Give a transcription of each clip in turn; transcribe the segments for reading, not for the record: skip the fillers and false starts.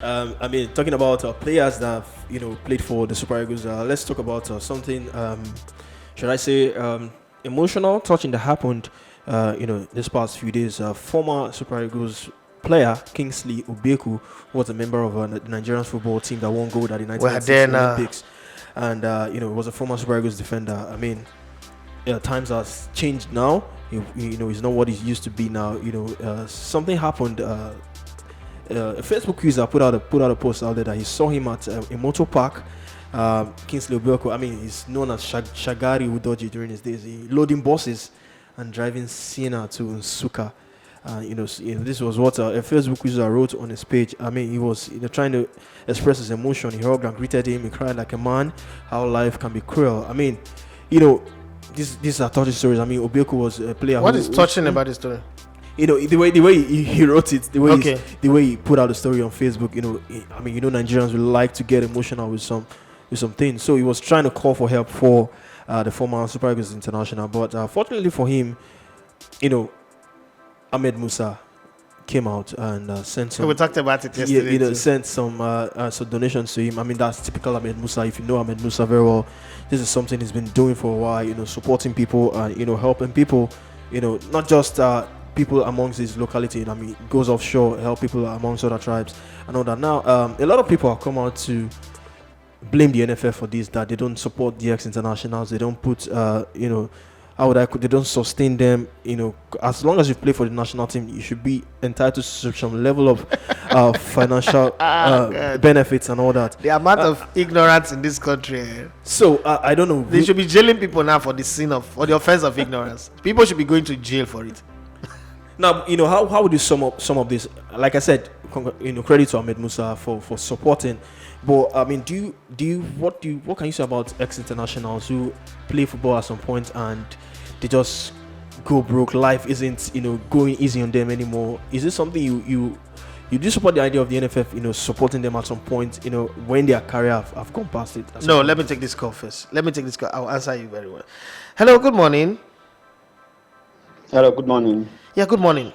Talking about players that have, played for the Super Eagles. Let's talk about something. Should I say emotional touching that happened? This past few days. Former Super Eagles player Kingsley Obiekwu was a member of the Nigerian football team that won gold at the 1996 Olympics, and was a former Super Eagles defender. Times has changed now. He's not what he used to be now. Something happened. A Facebook user put out a post out there that he saw him at a motor park. Kingsley Obiekwu, he's known as Shagari Udoji during his days. He loading buses and driving Siena to Nsukka. This was what a Facebook user wrote on his page. He was trying to express his emotion. He hugged and greeted him. He cried like a man. How life can be cruel. These are touching stories. Obiekwu was a player. What is touching about this story? The way he wrote it, the way he put out the story on Facebook. Nigerians will like to get emotional with some things. So he was trying to call for help for the former Super Eagles international, but fortunately for him, Ahmed Musa came out and sent some. We talked about it yesterday. Sent some donations to him. That's typical Ahmed Musa. If you know Ahmed Musa very well, this is something he's been doing for a while. Supporting people and helping people. Not just people amongst his locality. Goes offshore, help people amongst other tribes and all that. Now, a lot of people have come out to blame the NFF for this, that they don't support the ex-internationals. They don't put, they don't sustain them. As long as you play for the national team, you should be entitled to some level of financial benefits and all that. The amount of ignorance in this country. So, I don't know. They should be jailing people now for the offense of ignorance. People should be going to jail for it. Now, how would you sum up some of this? Like I said, credit to Ahmed Musa for supporting. But what can you say about ex-internationals who play football at some point and they just go broke? Life isn't going easy on them anymore. Is this something you do support the idea of the NFF supporting them at some point when their career have gone past it? No, let me take this call first. I'll answer you very well. Hello, good morning. Hello, good morning. Yeah, good morning.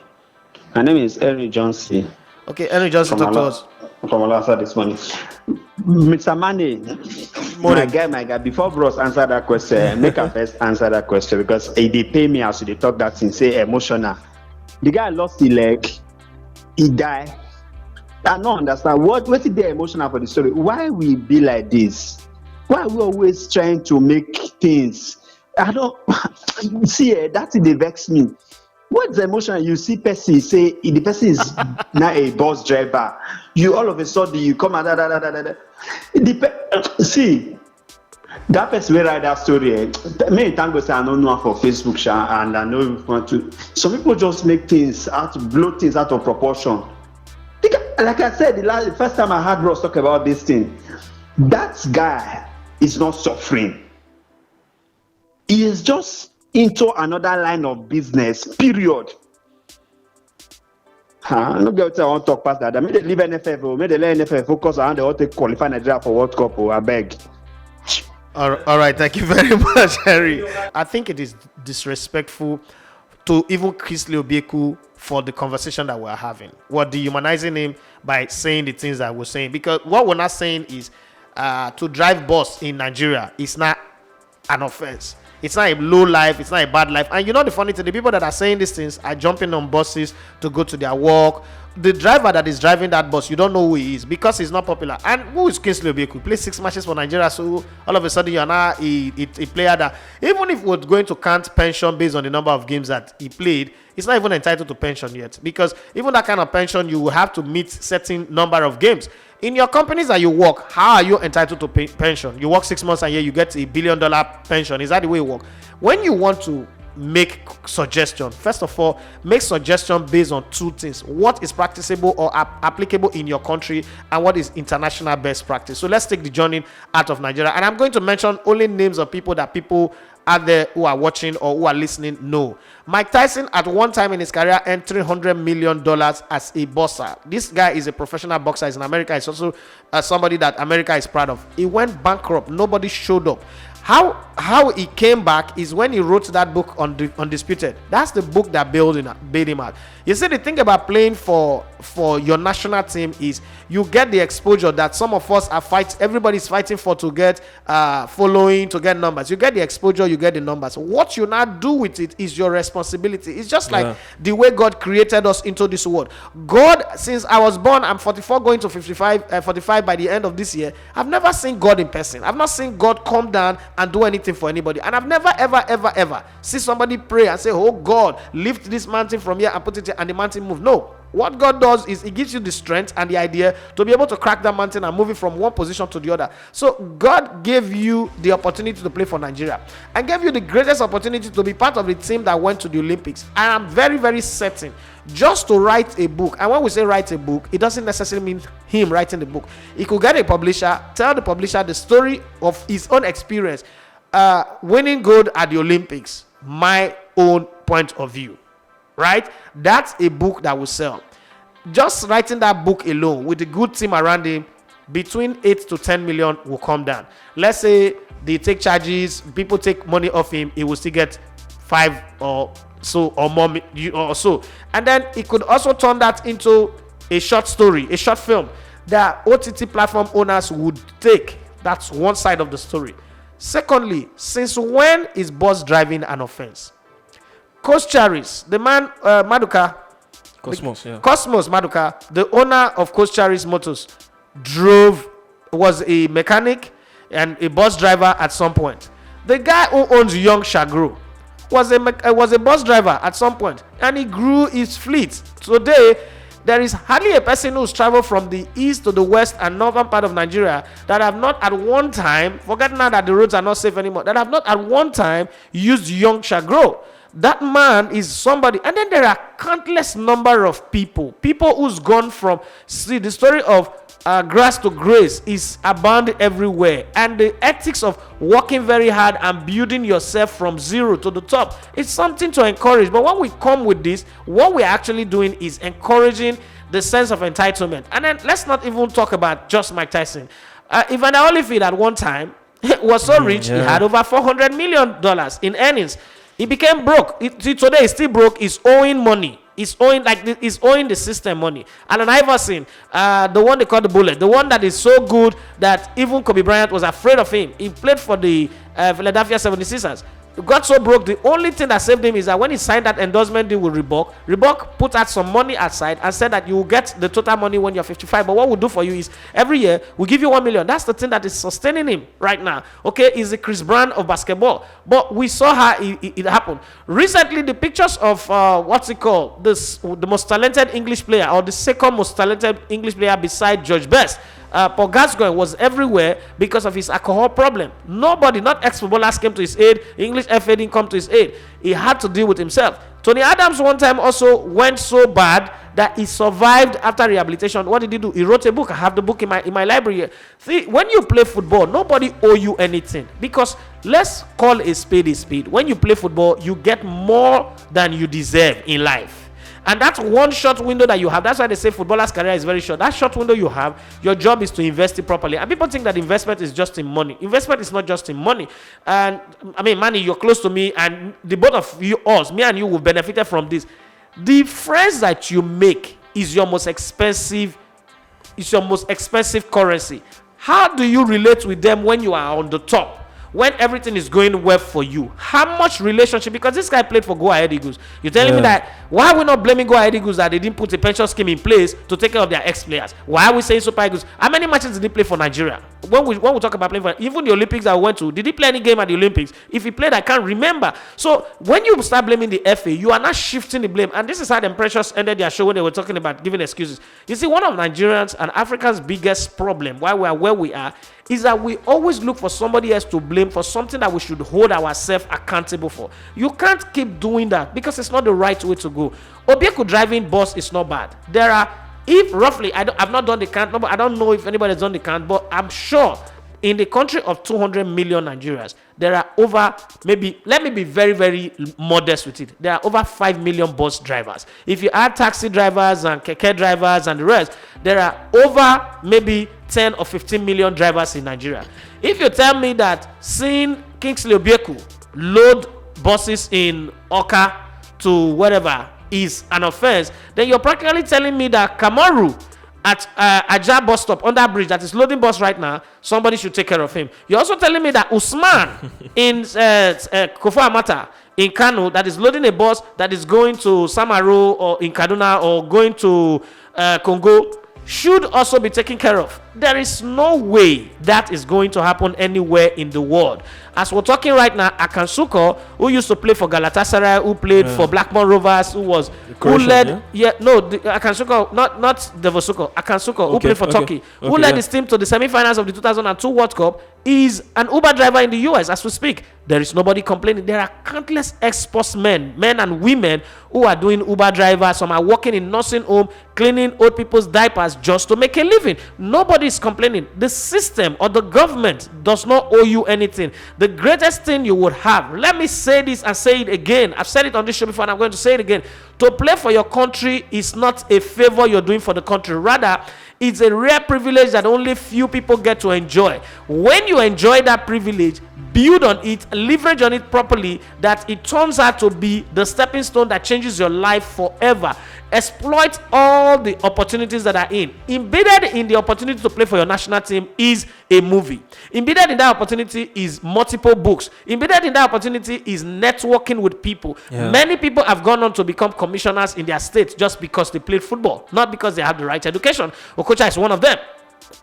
My name is Henry Johnson. Okay, Henry Johnson, talk to us. From Alasa this morning. Mr. Mane, my guy, before bros answer that question, make a first answer that question because they pay me as they talk that thing, say emotional. The guy lost his leg, he died. I don't understand what is the emotional for the story. Why we be like this? Why we always trying to make things? I don't see that they vex me. What's the emotion? You see person say the person is now a bus driver. You all of a sudden you come and see that person will write that story. Many times say I don't know for Facebook and I know you want to. Some people just make things blow things out of proportion. Like I said, the first time I heard Ross talk about this thing, that guy is not suffering. He is just into another line of business, period. I don't get what I want to talk past that. I made it leave NFF, made the NFF focus on the to qualify Nigeria for World Cup. I beg. All right, thank you very much, Harry. I think it is disrespectful to even Kingsley Obiekwu for the conversation that we're having. We're dehumanizing him by saying the things that we're saying. Because what we're not saying is to drive bus in Nigeria is not an offense. It's not a low life. It's not a bad life. And the funny thing, the people that are saying these things are jumping on buses to go to their work. The driver that is driving that bus, you don't know who he is because he's not popular. And who is Kingsley Obiekwu? He plays 6 matches for Nigeria, so all of a sudden you're now a player that, even if we're going to count pension based on the number of games that he played, he's not even entitled to pension yet. Because even that kind of pension, you will have to meet certain number of games. In your companies that you work, how are you entitled to pension? You work 6 months a year, you get $1 billion pension. Is that the way it works? When you want to make suggestion, first of all, make suggestion based on 2 things: what is practicable or applicable in your country, and what is international best practice. So let's take the journey out of Nigeria, and I'm going to mention only names of people that people out there who are watching or who are listening know. Mike Tyson at one time in his career earned $300 million as a boxer. This guy is a professional boxer. He's in America. He's also somebody that America is proud of. He went bankrupt. Nobody showed up. How he came back is when he wrote that book on Undisputed. That's the book that bailed him out. You see, the thing about playing for for your national team is you get the exposure that some of us are fighting. Everybody's fighting for to get following, to get numbers. You get the exposure, you get the numbers. What you now do with it is your responsibility. It's just like the way God created us into this world. God, since I was born, I'm 44 going to 45 by the end of this year. I've never seen God in person. I've not seen God come down and do anything for anybody. And I've never, ever see somebody pray and say, oh God, lift this mountain from here and put it here, and the mountain move. No. What God does is he gives you the strength and the idea to be able to crack that mountain and move it from one position to the other. So God gave you the opportunity to play for Nigeria and gave you the greatest opportunity to be part of the team that went to the Olympics. And I'm very, very certain just to write a book. And when we say write a book, it doesn't necessarily mean him writing the book. He could get a publisher, tell the publisher the story of his own experience, winning gold at the Olympics, my own point of view. Right? That's a book that will sell. Just writing that book alone with a good team around him, between 8 to 10 million will come down. Let's say they take charges, people take money off him, he will still get 5 or so or more or so. And then he could also turn that into a short story, a short film that OTT platform owners would take. That's one side of the story. Secondly, since when is bus driving an offense? Coach Charis, the man, Maduka, Cosmos Maduka, the owner of Coach Charis Motors, was a mechanic and a bus driver at some point. The guy who owns Young Shagro was a bus driver at some point, and he grew his fleet. Today, there is hardly a person who's traveled from the east to the west and northern part of Nigeria that have not at one time, forget now that the roads are not safe anymore, that have not at one time used Young Shagro. That man is somebody. And then there are countless number of people who's gone from, see, the story of grass to grace is abound everywhere. And the ethics of working very hard and building yourself from zero to the top, it's something to encourage. But when we come with this, what we're actually doing is encouraging the sense of entitlement. And then let's not even talk about just Mike Tyson. Evander Holyfield at one time was so rich, he had over $400 million in earnings. He became broke. Today he's still broke. He's owing money. He's owing the system money. Allen Iverson, the one they call the Bullet, the one that is so good that even Kobe Bryant was afraid of him. He played for the Philadelphia 76ers. He got so broke. The only thing that saved him is that when he signed that endorsement deal with Reebok put out some money aside and said that you will get the total money when you're 55. But what we'll do for you is every year we'll give you $1 million. That's the thing that is sustaining him right now. Okay, he's the Chris Brown of basketball. But we saw how it happened. Recently, the pictures of the most talented English player, or the second most talented English player beside George Best, Paul Gascoigne, was everywhere because of his alcohol problem. Nobody, not ex-footballers, came to his aid. English FA didn't come to his aid. He had to deal with himself. Tony Adams one time also went so bad that he survived after rehabilitation. What did he do? He wrote a book. I have the book in my library here. See, when you play football, nobody owe you anything, because let's call a spade a spade. When you play football, you get more than you deserve in life. And that's one short window that you have. That's why they say footballer's career is very short. That short window you have, your job is to invest it properly. And people think that investment is just in money. Investment is not just in money. And I mean, Manny, you're close to me, and the both of you, me and you, will benefited from this. The friends that you make is your most expensive currency. How do you relate with them when you are on the top? When everything is going well for you, how much relationship? Because this guy played for Go Ahead Eagles. You're telling me that, why are we not blaming Go Ahead Eagles that they didn't put a pension scheme in place to take care of their ex-players? Why are we saying Super Eagles? How many matches did he play for Nigeria? When we talk about playing for, even the Olympics that we went to, did he play any game at the Olympics? If he played, I can't remember. So when you start blaming the FA, you are not shifting the blame. And this is how the Precious ended their show when they were talking about giving excuses. You see, one of Nigerians and Africa's biggest problem, why we are where we are, is that we always look for somebody else to blame for something that we should hold ourselves accountable for. You can't keep doing that because it's not the right way to go. Obiekwu driving bus is not bad. There are, if roughly, I've not done the count, no, but I don't know if anybody's done the count, but I'm sure in the country of 200 million Nigerians, there are over, maybe, let me be very, very modest with it. There are over 5 million bus drivers. If you add taxi drivers and keke drivers and the rest, there are over maybe 10 or 15 million drivers in Nigeria. If you tell me that seeing Kingsley Obiekwu load buses in Oka to whatever, is an offense, then you're practically telling me that Kamaru at Aja bus stop under bridge that is loading bus right now, somebody should take care of him. You're also telling me that Usman in Kofu Amata in Kano that is loading a bus that is going to Samaru or in Kaduna or going to Congo should also be taken care of. There is no way that is going to happen anywhere in the world. As we're talking right now, Akansuko, who used to play for Galatasaray, who played for Blackburn Rovers, who led Akansuko, not Devosuko, Akansuko, who played for Turkey, who led his team to the semi-finals of the 2002 World Cup, is an Uber driver in the US as we speak. There is nobody complaining. There are countless ex-sportsmen, men and women, who are doing Uber drivers. Some are working in nursing home, cleaning old people's diapers just to make a living. Nobody is complaining. The system or the government does not owe you anything. The greatest thing you would have, let me say this and say it again. I've said it on this show before and I'm going to say it again. To play for your country is not a favor you're doing for the country. Rather, it's a rare privilege that only few people get to enjoy. When you enjoy that privilege, build on it, leverage on it properly, that it turns out to be the stepping stone that changes your life forever. Exploit all the opportunities that are in. Embedded in the opportunity to play for your national team is a movie. Embedded in that opportunity is multiple books. Embedded in that opportunity is networking with people. Yeah. Many people have gone on to become commissioners in their state just because they played football, not because they have the right education. Okocha is one of them.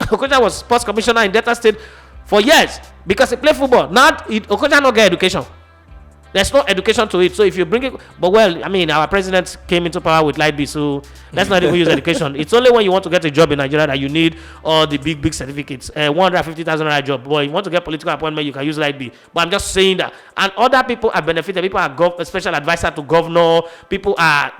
Okocha was sports commissioner in Delta State for years because he played football. Okocha no get education. There's no education to it. So if you bring it, but well, I mean, our president came into power with light bill, so let's not even use education. It's only when you want to get a job in Nigeria that you need all the big certificates. 150,000 naira job. But you want to get political appointment, you can use light bill. But I'm just saying that. And other people are benefited. People are special advisor to governor. People are,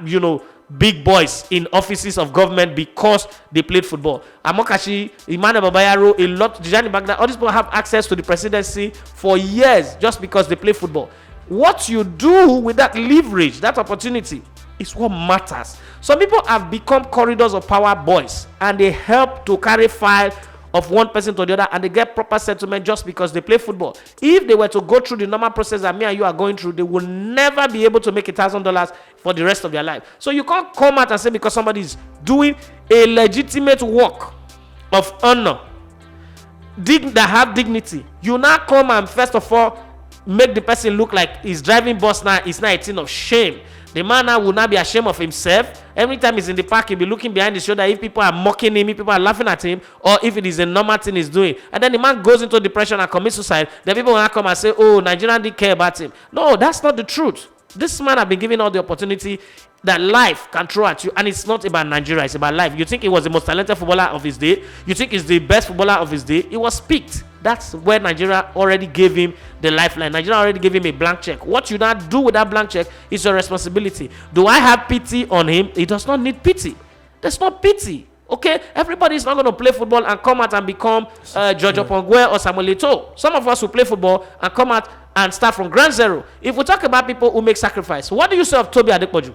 big boys in offices of government because they played football. Amokachi, Emmanuel Babayaro, a lot, Tijani Bagda, all these people have access to the presidency for years just because they play football. What you do with that leverage, that opportunity, is what matters. Some people have become corridors of power boys and they help to carry file of one person to the other and they get proper settlement just because they play football. If they were to go through the normal process that me and you are going through, they will never be able to make $1,000 for the rest of their life. So you can't come out and say because somebody is doing a legitimate work of honor that have dignity, you now come and first of all make the person look like he's driving bus now. It's not a thing of shame. The man now will not be ashamed of himself. Every time he's in the park, he'll be looking behind his shoulder if people are mocking him, if people are laughing at him, or if it is a normal thing he's doing. And then the man goes into depression and commits suicide. Then people will not come and say, oh, Nigerian didn't care about him. No, that's not the truth. This man has been given all the opportunity that life can throw at you. And it's not about Nigeria, it's about life. You think he was the most talented footballer of his day? You think he's the best footballer of his day? He was picked. That's where Nigeria already gave him the lifeline. Nigeria already gave him a blank check. What you now do with that blank check is your responsibility. Do I have pity on him? He does not need pity. There's no pity. Okay? Everybody is not going to play football and come out and become George Opongwe or Samuel Eto'o. Some of us who play football and come out and start from ground zero. If we talk about people who make sacrifice, what do you say of Tobi Adepoju?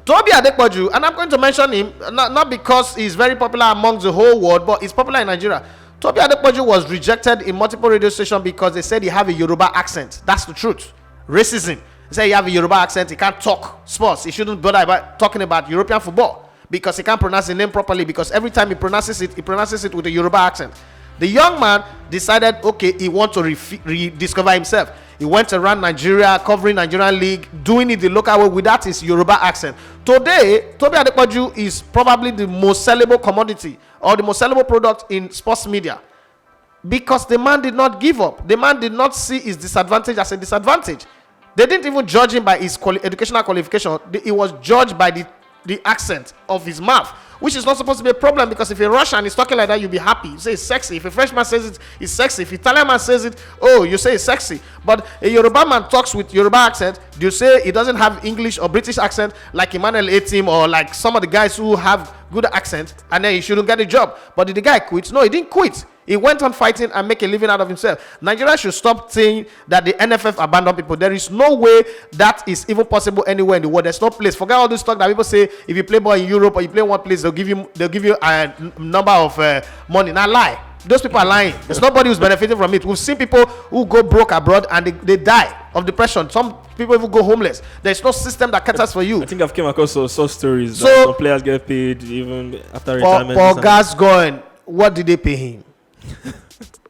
Tobi Adepoju, and I'm going to mention him not because he's very popular among the whole world, but he's popular in Nigeria. Tobi Adepoju was rejected in multiple radio stations because they said he have a Yoruba accent. That's the truth. Racism. They say he have a Yoruba accent. He can't talk sports. He shouldn't bother about talking about European football because he can't pronounce the name properly, because every time he pronounces it with a Yoruba accent. The young man decided, okay, he wants to rediscover himself. He went around Nigeria, covering Nigerian league, doing it the local way without his Yoruba accent. Today, Tobi Adepoju is probably the most sellable commodity or the most sellable product in sports media because the man did not give up. The man did not see his disadvantage as a disadvantage. They didn't even judge him by his educational qualification. He was judged by the accent of his mouth, which is not supposed to be a problem, because if a Russian is talking like that, you'll be happy. You say it's sexy. If a Frenchman says it, it's sexy. If Italian man says it, oh, you say it's sexy. But a Yoruba man talks with Yoruba accent, you say he doesn't have English or British accent like Emmanuel Etim or like some of the guys who have good accent, and then he shouldn't get a job. But did the guy quit? No, he didn't quit. He went on fighting and make a living out of himself. Nigeria should stop saying that the NFF abandoned people. There is no way that is even possible anywhere in the world. There's no place. Forget all this talk that people say if you play ball in Europe or you play one place, they'll give you a number of money. Now lie. Those people are lying. There's nobody who's benefiting from it. We've seen people who go broke abroad and they die of depression. Some people even go homeless. There's no system that caters for you. I think I've came across some stories So- that some players get paid even after retirement. For gas going, what did they pay him?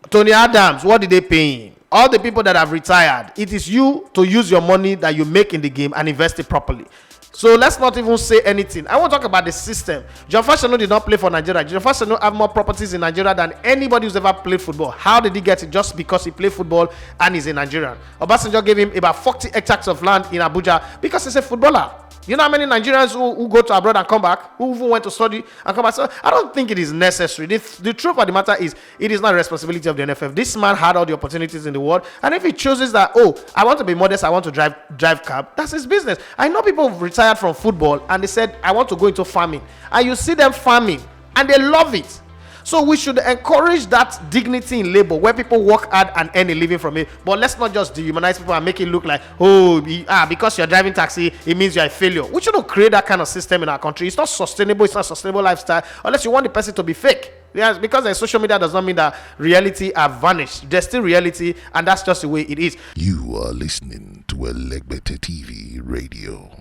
Tony Adams, what did they pay him? All the people that have retired, it is you to use your money that you make in the game and invest it properly. So let's not even say anything. I want to talk about the system. John Fashanu did not play for Nigeria. John Fashanu have more properties in Nigeria than anybody who's ever played football. How did he get it? Just because he played football and he's a Nigerian. Obasanjo gave him about 40 hectares of land in Abuja because he's a footballer. You know how many Nigerians who go to abroad and come back, who even went to study and come back? So I don't think it is necessary. The truth of the matter is, it is not a responsibility of the NFF. This man had all the opportunities in the world, and if he chooses that, I want to be modest, I want to drive cab, that's his business. I know people who've retired from football and they said, I want to go into farming, and you see them farming, and they love it. So we should encourage that dignity in labor where people work hard and earn a living from it. But let's not just dehumanize people and make it look like, because you're driving taxi, it means you're a failure. We shouldn't create that kind of system in our country. It's not sustainable. It's not a sustainable lifestyle unless you want the person to be fake. Yes, because there's social media does not mean that reality have vanished. There's still reality, and that's just the way it is. You are listening to Elegbete TV Radio.